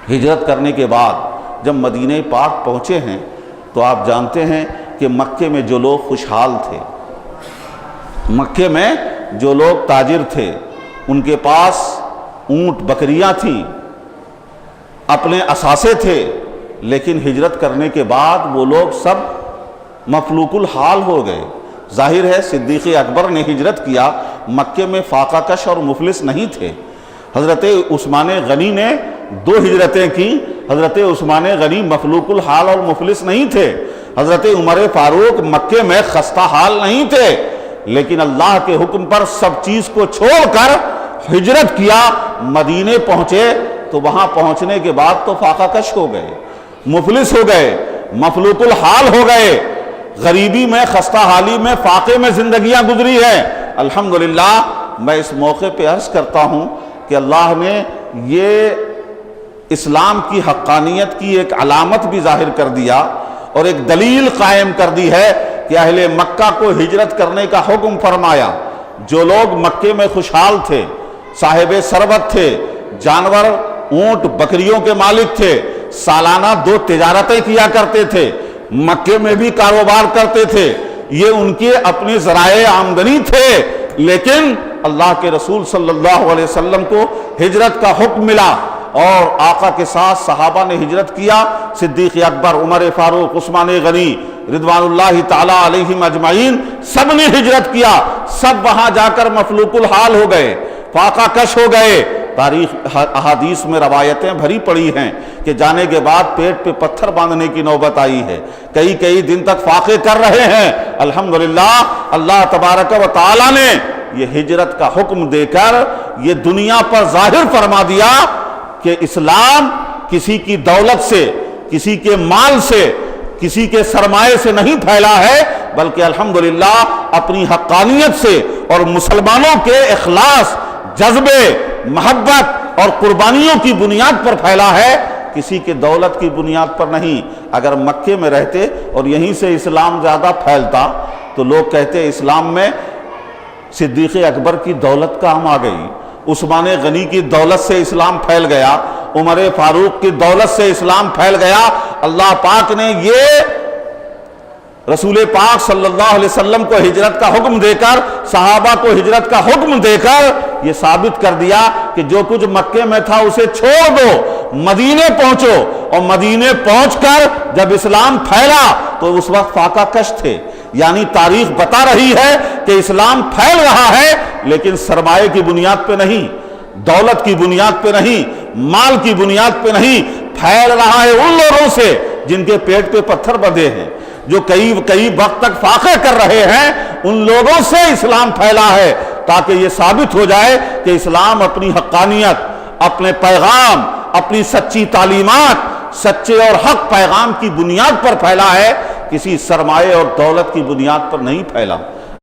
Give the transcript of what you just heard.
ہجرت کرنے کے بعد جب مدینہ پاک پہنچے ہیں تو آپ جانتے ہیں کہ مکے میں جو لوگ خوشحال تھے، مکے میں جو لوگ تاجر تھے، ان کے پاس اونٹ بکریاں تھیں، اپنے اثاثے تھے، لیکن ہجرت کرنے کے بعد وہ لوگ سب مفلوک الحال ہو گئے۔ ظاہر ہے صدیق اکبر نے ہجرت کیا، مکے میں فاقہ کش اور مفلس نہیں تھے۔ حضرت عثمان غنی نے 2 ہجرتیں کی، حضرت عثمان غنی مفلوک الحال اور مفلس نہیں تھے۔ حضرت عمر فاروق مکے میں خستہ حال نہیں تھے، لیکن اللہ کے حکم پر سب چیز کو چھوڑ کر ہجرت کیا، مدینے پہنچے تو وہاں پہنچنے کے بعد تو فاقہ کش ہو گئے، مفلس ہو گئے، مفلوک الحال ہو گئے، غریبی میں، خستہ حالی میں، فاقے میں زندگیاں گزری ہیں۔ الحمدللہ میں اس موقع پہ عرض کرتا ہوں کہ اللہ نے یہ اسلام کی حقانیت کی ایک علامت بھی ظاہر کر دیا اور ایک دلیل قائم کر دی ہے کہ اہل مکہ کو ہجرت کرنے کا حکم فرمایا۔ جو لوگ مکے میں خوشحال تھے، صاحب ثروت تھے، جانور اونٹ بکریوں کے مالک تھے، سالانہ 2 تجارتیں کیا کرتے تھے، مکے میں بھی کاروبار کرتے تھے، یہ ان کے اپنے ذرائع آمدنی تھے، لیکن اللہ کے رسول صلی اللہ علیہ وسلم کو ہجرت کا حکم ملا اور آقا کے ساتھ صحابہ نے ہجرت کیا۔ صدیق اکبر، عمر فاروق، عثمان غنی رضوان اللہ تعالی علیہم اجمعین سب نے ہجرت کیا، سب وہاں جا کر مفلوک الحال ہو گئے، فاقہ کش ہو گئے۔ تاریخ احادیث میں روایتیں بھری پڑی ہیں کہ جانے کے بعد پیٹ پہ پتھر باندھنے کی نوبت آئی ہے، کئی دن تک فاقے کر رہے ہیں۔ الحمدللہ اللہ تبارک و تعالی نے یہ ہجرت کا حکم دے کر یہ دنیا پر ظاہر فرما دیا کہ اسلام کسی کی دولت سے، کسی کے مال سے، کسی کے سرمایے سے نہیں پھیلا ہے، بلکہ الحمدللہ اپنی حقانیت سے اور مسلمانوں کے اخلاص، جذبے، محبت اور قربانیوں کی بنیاد پر پھیلا ہے، کسی کے دولت کی بنیاد پر نہیں۔ اگر مکے میں رہتے اور یہیں سے اسلام زیادہ پھیلتا تو لوگ کہتے اسلام میں صدیق اکبر کی دولت کام آ گئی، عثمان غنی کی دولت سے اسلام پھیل گیا، عمر فاروق کی دولت سے اسلام پھیل گیا۔ اللہ پاک نے یہ رسول پاک صلی اللہ علیہ وسلم کو ہجرت کا حکم دے کر، صحابہ کو ہجرت کا حکم دے کر یہ ثابت کر دیا کہ جو کچھ مکے میں تھا اسے چھوڑ دو، مدینے پہنچو، اور مدینے پہنچ کر جب اسلام پھیلا تو اس وقت فاقہ کش تھے۔ یعنی تاریخ بتا رہی ہے کہ اسلام پھیل رہا ہے، لیکن سرمایہ کی بنیاد پہ نہیں، دولت کی بنیاد پہ نہیں، مال کی بنیاد پہ نہیں، پھیل رہا ہے ان لوگوں سے جن کے پیٹ پہ پتھر بندھے ہیں، جو کئی وقت تک فاقے کر رہے ہیں، ان لوگوں سے اسلام پھیلا ہے، تاکہ یہ ثابت ہو جائے کہ اسلام اپنی حقانیت، اپنے پیغام، اپنی سچی تعلیمات، سچے اور حق پیغام کی بنیاد پر پھیلا ہے، کسی سرمایہ اور دولت کی بنیاد پر نہیں پھیلا۔